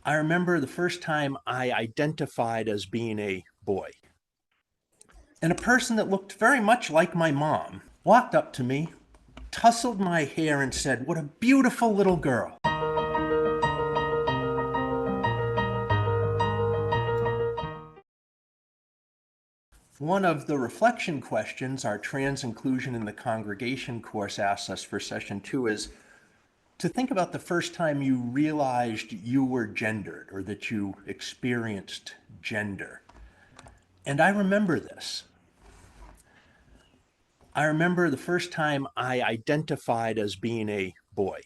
I remember the first time I identified as being a boy. And a person that looked very much like my mom walked up to me, tousled my hair, and said, "What a beautiful little girl." One of the reflection questions our trans inclusion in the congregation course asks us for session 2 is to think about the first time you realized you were gendered or that you experienced gender. And I remember this. I remember the first time I identified as being a boy.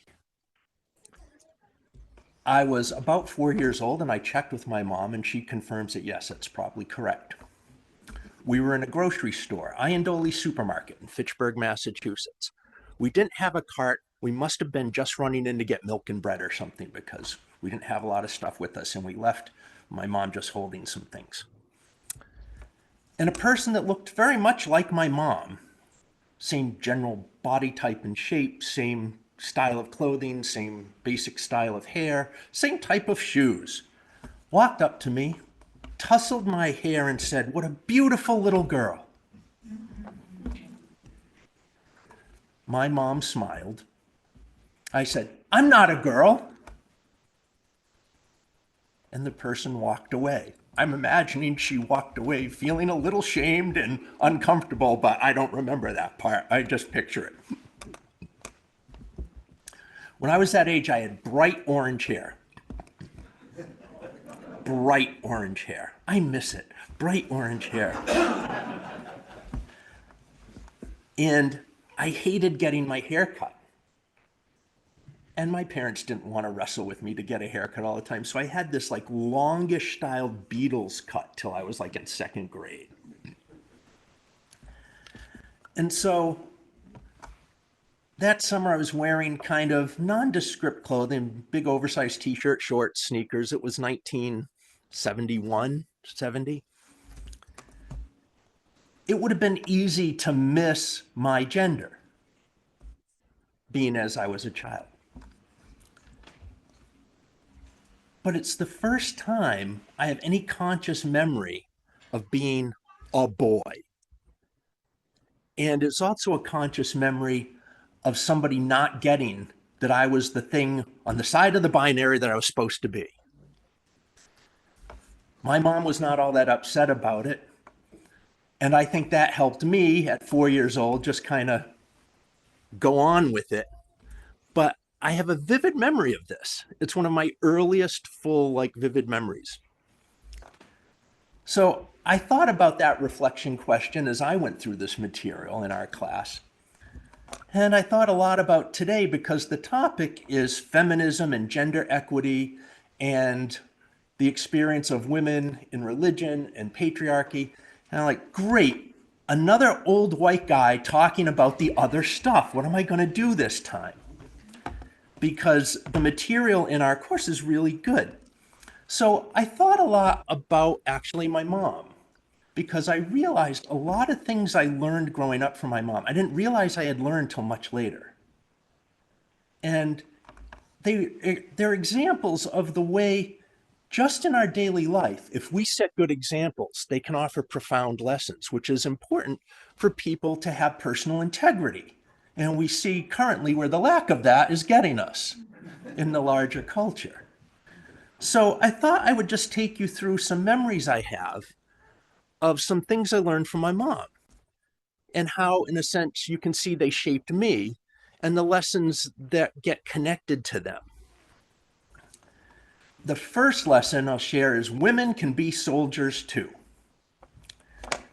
I was about 4 years old and I checked with my mom and she confirms that yes, that's probably correct. We were in a grocery store, Iandoli Supermarket in Fitchburg, Massachusetts. We didn't have a cart. We must have been just running in to get milk and bread or something because we didn't have a lot of stuff with us and we left my mom just holding some things. And a person that looked very much like my mom, same general body type and shape, same style of clothing, same basic style of hair, same type of shoes, walked up to me, tousled my hair and said, "What a beautiful little girl." My mom smiled. I said, "I'm not a girl." And the person walked away. I'm imagining she walked away feeling a little shamed and uncomfortable, but I don't remember that part. I just picture it. When I was that age, I had bright orange hair. Bright orange hair. I miss it. Bright orange hair. And I hated getting my hair cut. And my parents didn't want to wrestle with me to get a haircut all the time. So I had this like longish styled Beatles cut till I was like in second grade. And so that summer I was wearing kind of nondescript clothing, big oversized t-shirt, shorts, sneakers. It was 1971, 70. It would have been easy to miss my gender, being as I was a child. But it's the first time I have any conscious memory of being a boy. And it's also a conscious memory of somebody not getting that I was the thing on the side of the binary that I was supposed to be. My mom was not all that upset about it. And I think that helped me at 4 years old just kind of go on with it. But I have a vivid memory of this. It's one of my earliest full, vivid memories. So I thought about that reflection question as I went through this material in our class. And I thought a lot about today because the topic is feminism and gender equity and the experience of women in religion and patriarchy. And I'm like, great, another old white guy talking about the other stuff. What am I going to do this time? Because the material in our course is really good. So I thought a lot about actually my mom, because I realized a lot of things I learned growing up from my mom, I didn't realize I had learned till much later. And they're examples of the way, just in our daily life, if we set good examples, they can offer profound lessons, which is important for people to have personal integrity. And we see currently where the lack of that is getting us in the larger culture. So I thought I would just take you through some memories I have of some things I learned from my mom and how, in a sense, you can see they shaped me and the lessons that get connected to them. The first lesson I'll share is women can be soldiers too.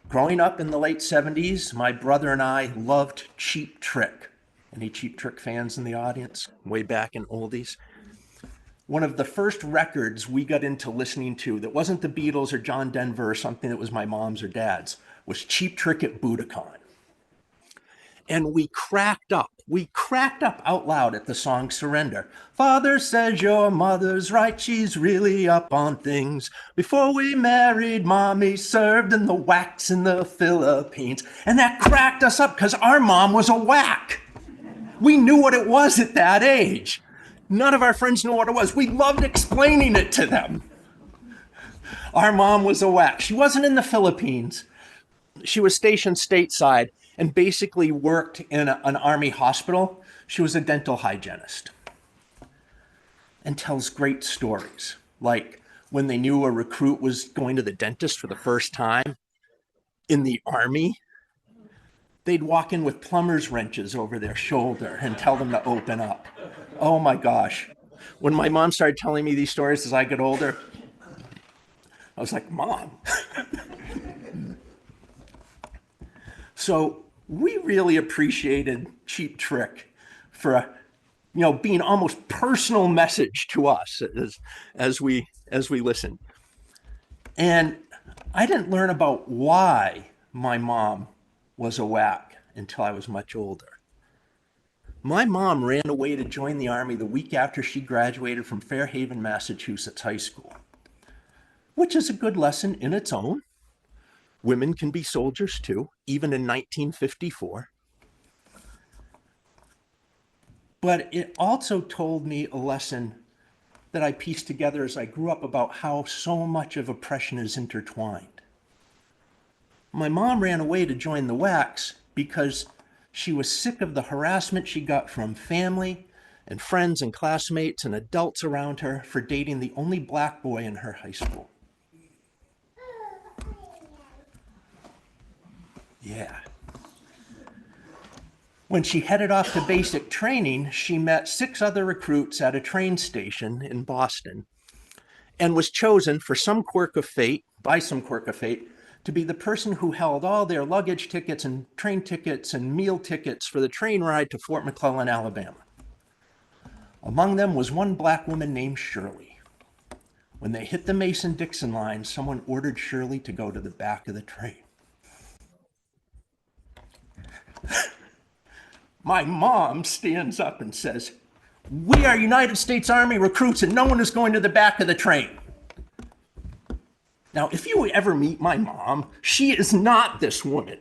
Growing up in the late 70s, my brother and I loved Cheap Trick. Any Cheap Trick fans in the audience? Way back in oldies. One of the first records we got into listening to that wasn't the Beatles or John Denver or something that was my mom's or dad's was Cheap Trick at Budokan. And we cracked up out loud at the song Surrender. Father says your mother's right, she's really up on things. Before we married, mommy served in the WACs in the Philippines. And that cracked us up because our mom was a WAC. We knew what it was at that age. None of our friends knew what it was. We loved explaining it to them. Our mom was a WAC. She wasn't in the Philippines. She was stationed stateside and basically worked in an army hospital. She was a dental hygienist and tells great stories, like when they knew a recruit was going to the dentist for the first time in the army, they'd walk in with plumber's wrenches over their shoulder and tell them to open up. Oh my gosh. When my mom started telling me these stories as I got older, I was like, Mom. So we really appreciated Cheap Trick for being almost personal message to us as we listened. And I didn't learn about why my mom was a whack until I was much older. My mom ran away to join the Army the week after she graduated from Fairhaven, Massachusetts high school, which is a good lesson in its own. Women can be soldiers too, even in 1954. But it also told me a lesson that I pieced together as I grew up about how so much of oppression is intertwined. My mom ran away to join the WACs because she was sick of the harassment she got from family and friends and classmates and adults around her for dating the only black boy in her high school. Yeah. When she headed off to basic training, she met 6 other recruits at a train station in Boston and was chosen by some quirk of fate, to be the person who held all their luggage tickets and train tickets and meal tickets for the train ride to Fort McClellan, Alabama. Among them was one black woman named Shirley. When they hit the Mason-Dixon line, someone ordered Shirley to go to the back of the train. My mom stands up and says, "We are United States Army recruits and no one is going to the back of the train." Now, if you ever meet my mom, she is not this woman.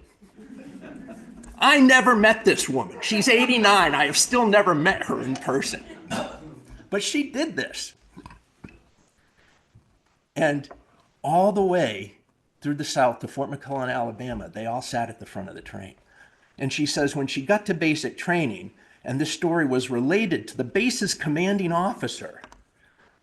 I never met this woman. She's 89. I have still never met her in person. But she did this. And all the way through the South to Fort McClellan, Alabama, they all sat at the front of the train. And she says when she got to basic training, and this story was related to the base's commanding officer,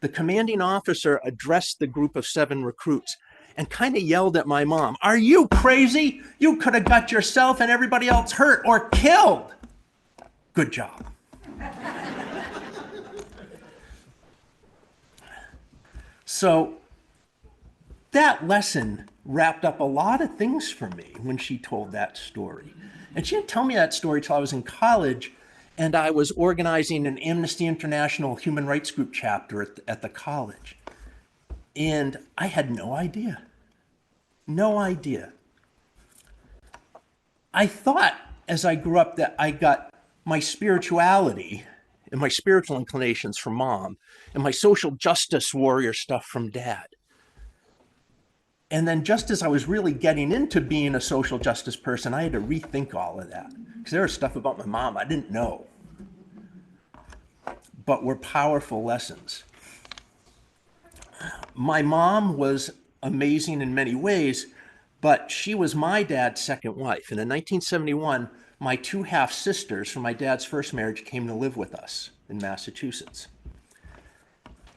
the commanding officer addressed the group of 7 recruits and kind of yelled at my mom, "Are you crazy? You could have got yourself and everybody else hurt or killed. Good job." So that lesson wrapped up a lot of things for me when she told that story. And she didn't tell me that story till I was in college, and I was organizing an Amnesty International human rights group chapter at the college. And I had no idea. No idea. I thought as I grew up that I got my spirituality and my spiritual inclinations from Mom and my social justice warrior stuff from Dad. And then just as I was really getting into being a social justice person, I had to rethink all of that because there was stuff about my mom I didn't know, but were powerful lessons. My mom was amazing in many ways, but she was my dad's second wife. And in 1971, my 2 half-sisters from my dad's first marriage came to live with us in Massachusetts.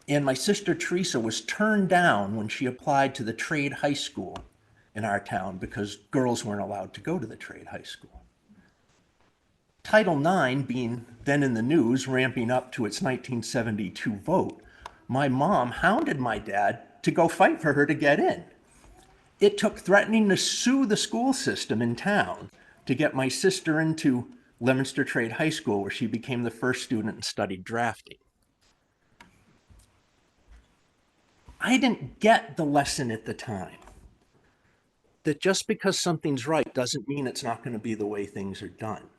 And my sister Teresa was turned down when she applied to the trade high school in our town because girls weren't allowed to go to the trade high school. Title IX being then in the news, ramping up to its 1972 vote, my mom hounded my dad to go fight for her to get in. It took threatening to sue the school system in town to get my sister into Leominster Trade High School, where she became the first student and studied drafting. I didn't get the lesson at the time that just because something's right doesn't mean it's not going to be the way things are done.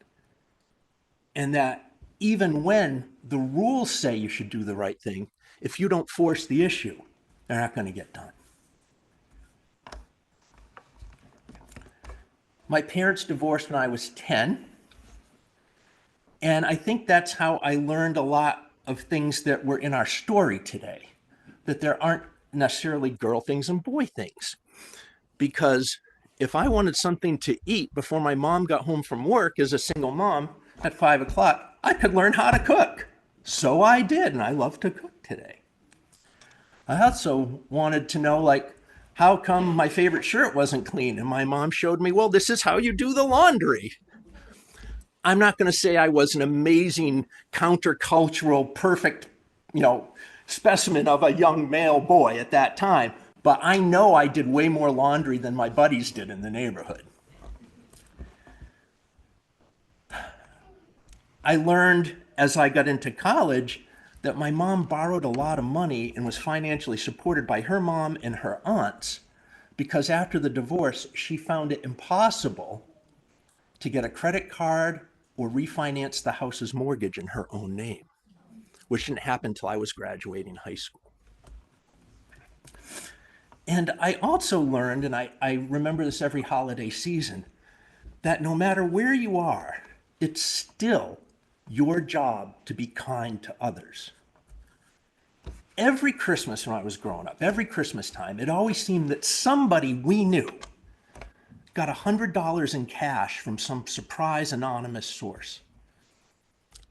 And that even when the rules say you should do the right thing, if you don't force the issue, they're not going to get done. My parents divorced when I was 10. And I think that's how I learned a lot of things that were in our story today, that there aren't necessarily girl things and boy things. Because if I wanted something to eat before my mom got home from work as a single mom at 5 o'clock, I could learn how to cook. So I did, and I love to cook today. I also wanted to know, like, how come my favorite shirt wasn't clean? And my mom showed me, well, this is how you do the laundry. I'm not going to say I was an amazing countercultural, perfect, specimen of a young male boy at that time, but I know I did way more laundry than my buddies did in the neighborhood. I learned as I got into college that my mom borrowed a lot of money and was financially supported by her mom and her aunts because after the divorce, she found it impossible to get a credit card or refinance the house's mortgage in her own name, which didn't happen until I was graduating high school. And I also learned, and I remember this every holiday season, that no matter where you are, it's still your job to be kind to others. Every Christmas when I was growing up, every Christmas time, it always seemed that somebody we knew got $100 in cash from some surprise anonymous source.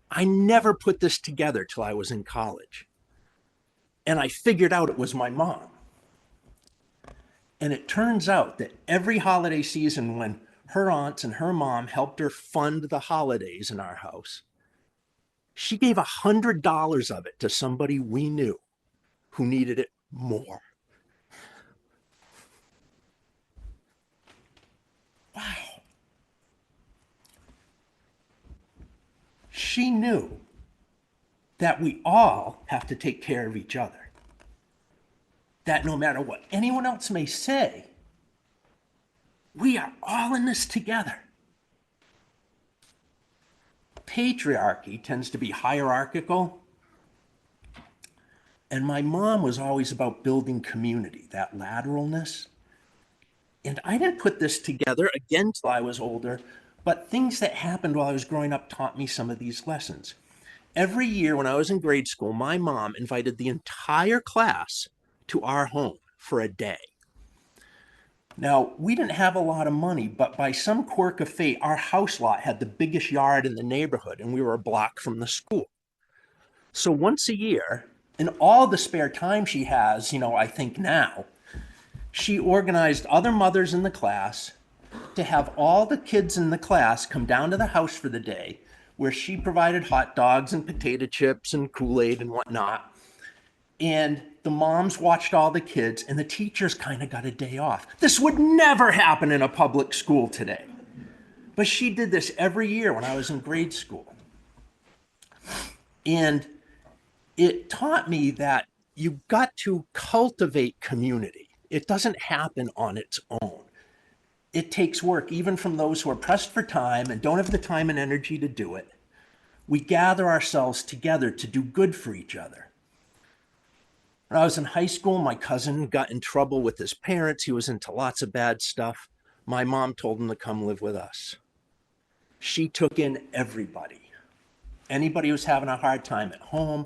I never put this together till I was in college. And I figured out it was my mom. And it turns out that every holiday season when her aunts and her mom helped her fund the holidays in our house, she gave $100 of it to somebody we knew who needed it more. Wow. She knew that we all have to take care of each other. That no matter what anyone else may say, we are all in this together. Patriarchy tends to be hierarchical, and my mom was always about building community, that lateralness. And I didn't put this together again till I was older, but things that happened while I was growing up taught me some of these lessons. Every year when I was in grade school, my mom invited the entire class to our home for a day. Now, we didn't have a lot of money, but by some quirk of fate, our house lot had the biggest yard in the neighborhood, and we were a block from the school. So once a year, in all the spare time she has, I think now, she organized other mothers in the class to have all the kids in the class come down to the house for the day, where she provided hot dogs and potato chips and Kool-Aid and whatnot. And the moms watched all the kids, and the teachers kind of got a day off. This would never happen in a public school today. But she did this every year when I was in grade school. And it taught me that you've got to cultivate community. It doesn't happen on its own. It takes work, even from those who are pressed for time and don't have the time and energy to do it. We gather ourselves together to do good for each other. When I was in high school, my cousin got in trouble with his parents. He was into lots of bad stuff. My mom told him to come live with us. She took in everybody. Anybody who was having a hard time at home,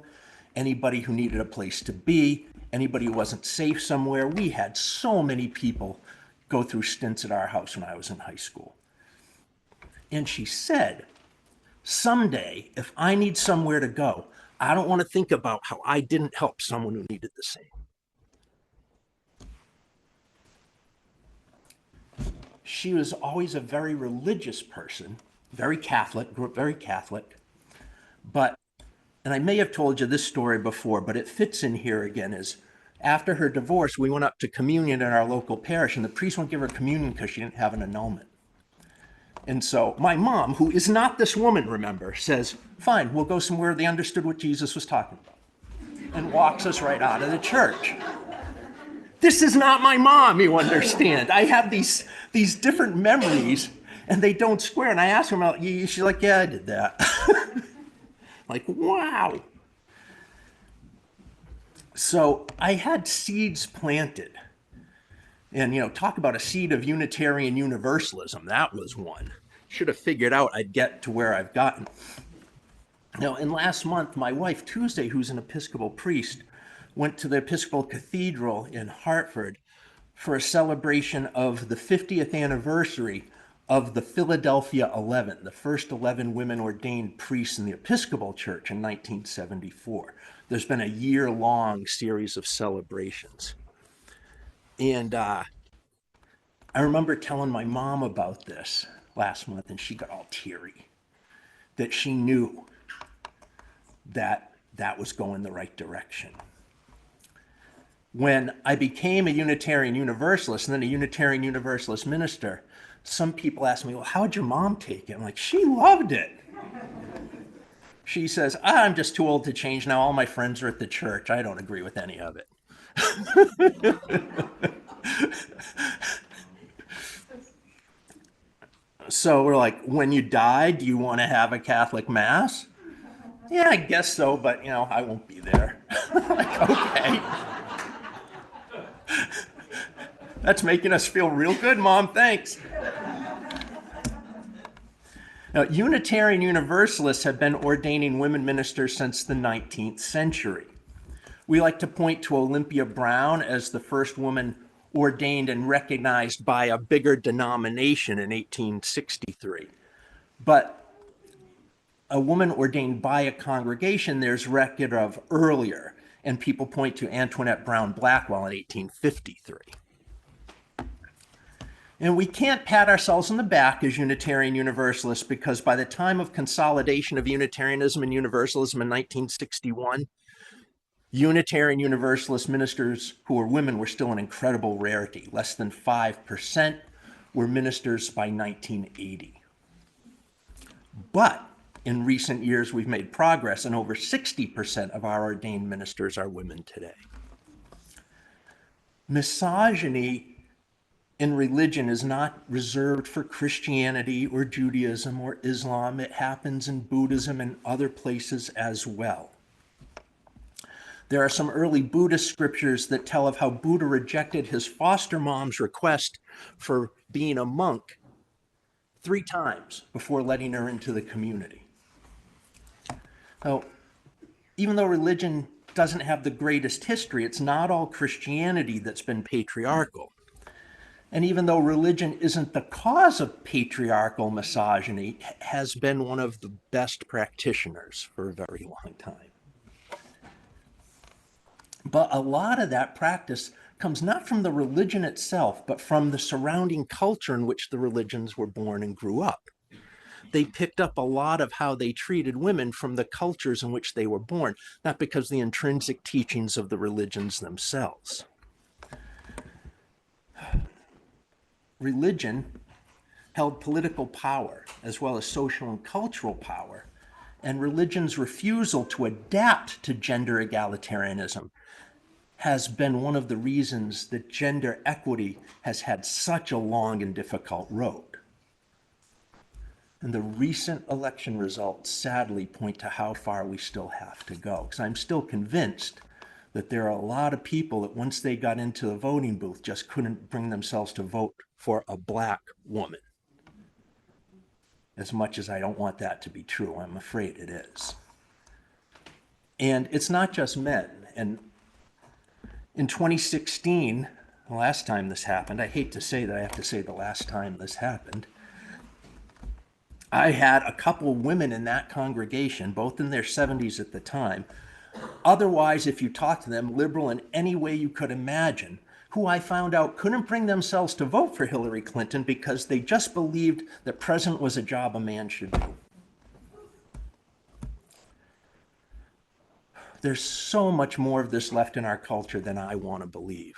anybody who needed a place to be, anybody who wasn't safe somewhere. We had so many people go through stints at our house when I was in high school. And she said, someday, if I need somewhere to go, I don't want to think about how I didn't help someone who needed the same. She was always a very religious person, very Catholic, grew up very Catholic. But, and I may have told you this story before, but it fits in here again, is after her divorce, we went up to communion in our local parish, and the priest wouldn't give her communion because she didn't have an annulment. And so my mom, who is not this woman, remember, says, fine, we'll go somewhere they understood what Jesus was talking about, and walks us right out of the church. This is not my mom, you understand. I have these different memories, and they don't square. And I asked her about, she's like, yeah, I did that. Like, wow. So I had seeds planted. And, talk about a seed of Unitarian Universalism. That was one. Should have figured out I'd get to where I've gotten. Now, and last month, my wife, Tuesday, who's an Episcopal priest, went to the Episcopal Cathedral in Hartford for a celebration of the 50th anniversary of the Philadelphia 11, the first 11 women ordained priests in the Episcopal Church in 1974. There's been a year-long series of celebrations. And I remember telling my mom about this last month, and she got all teary that she knew that that was going the right direction. When I became a Unitarian Universalist and then a Unitarian Universalist minister, some people ask me, well, how'd your mom take it? I'm like, she loved it. She says, I'm just too old to change now. All my friends are at the church. I don't agree with any of it. So we're like, when you die, do you want to have a Catholic Mass? Yeah, I guess so, but I won't be there. Like, okay. That's making us feel real good, Mom. Thanks. Now, Unitarian Universalists have been ordaining women ministers since the 19th century. We like to point to Olympia Brown as the first woman ordained and recognized by a bigger denomination in 1863. But a woman ordained by a congregation, there's record of earlier, and people point to Antoinette Brown Blackwell in 1853. And we can't pat ourselves on the back as Unitarian Universalists because by the time of consolidation of Unitarianism and Universalism in 1961, Unitarian Universalist ministers who were women were still an incredible rarity. Less than 5% were ministers by 1980. But in recent years, we've made progress, and over 60% of our ordained ministers are women today. Misogyny in religion is not reserved for Christianity or Judaism or Islam. It happens in Buddhism and other places as well. There are some early Buddhist scriptures that tell of how Buddha rejected his foster mom's request for being a monk 3 times before letting her into the community. Now, even though religion doesn't have the greatest history, it's not all Christianity that's been patriarchal. And even though religion isn't the cause of patriarchal misogyny, it has been one of the best practitioners for a very long time. But a lot of that practice comes not from the religion itself, but from the surrounding culture in which the religions were born and grew up. They picked up a lot of how they treated women from the cultures in which they were born, not because of the intrinsic teachings of the religions themselves. Religion held political power as well as social and cultural power, and religion's refusal to adapt to gender egalitarianism has been one of the reasons that gender equity has had such a long and difficult road. And the recent election results sadly point to how far we still have to go, because I'm still convinced that there are a lot of people that once they got into the voting booth just couldn't bring themselves to vote for a black woman. As much as I don't want that to be true, I'm afraid it is. And it's not just men. And in 2016, the last time this happened, I hate to say that I have to say the last time this happened, I had a couple of women in that congregation, both in their 70s at the time, otherwise, if you talk to them, liberal in any way you could imagine, who I found out couldn't bring themselves to vote for Hillary Clinton because they just believed that president was a job a man should do. There's so much more of this left in our culture than I want to believe.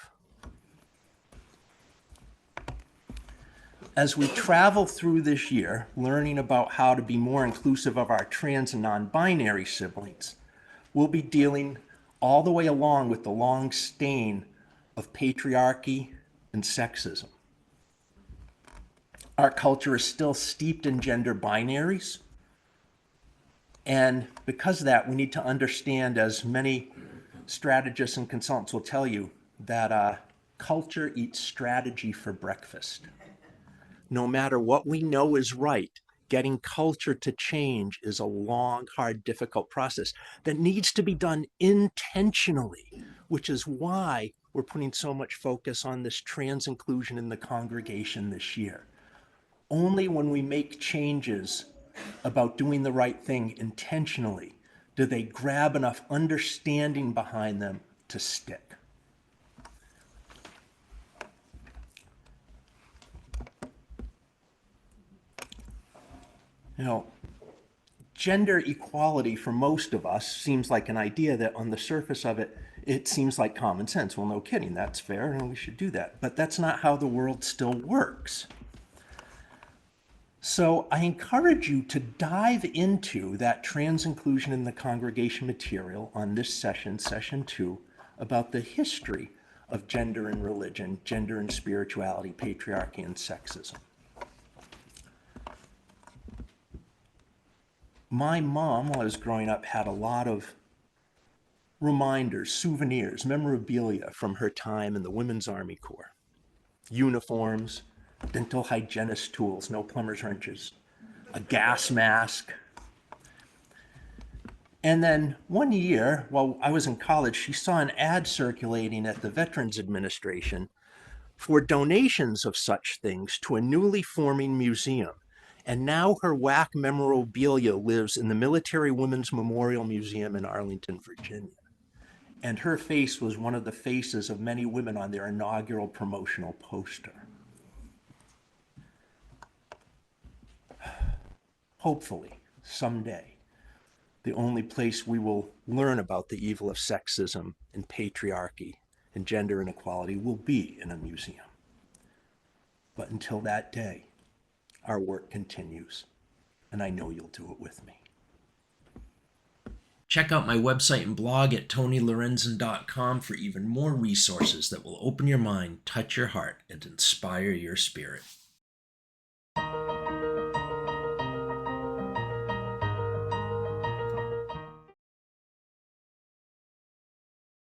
As we travel through this year, learning about how to be more inclusive of our trans and non-binary siblings, we'll be dealing all the way along with the long stain of patriarchy and sexism. Our culture is still steeped in gender binaries, and because of that, we need to understand, as many strategists and consultants will tell you, that culture eats strategy for breakfast. No matter what we know is right, getting culture to change is a long, hard, difficult process that needs to be done intentionally, which is why we're putting so much focus on this trans inclusion in the congregation this year. Only when we make changes about doing the right thing intentionally do they grab enough understanding behind them to stick. You know, gender equality for most of us seems like an idea that on the surface of it, it seems like common sense. Well, no kidding, that's fair and we should do that. But that's not how the world still works. So I encourage you to dive into that trans inclusion in the congregation material on this session, session 2, about the history of gender and religion, gender and spirituality, patriarchy and sexism. My mom, while I was growing up, had a lot of reminders, souvenirs, memorabilia from her time in the Women's Army Corps. Uniforms, dental hygienist tools, no plumber's wrenches, a gas mask. And then one year, while I was in college, she saw an ad circulating at the Veterans Administration for donations of such things to a newly forming museum. And now her WAC memorabilia lives in the Military Women's Memorial Museum in Arlington, Virginia. And her face was one of the faces of many women on their inaugural promotional poster. Hopefully, someday, the only place we will learn about the evil of sexism and patriarchy and gender inequality will be in a museum. But until that day, our work continues, and I know you'll do it with me. Check out my website and blog at tonylorenzen.com for even more resources that will open your mind, touch your heart, and inspire your spirit.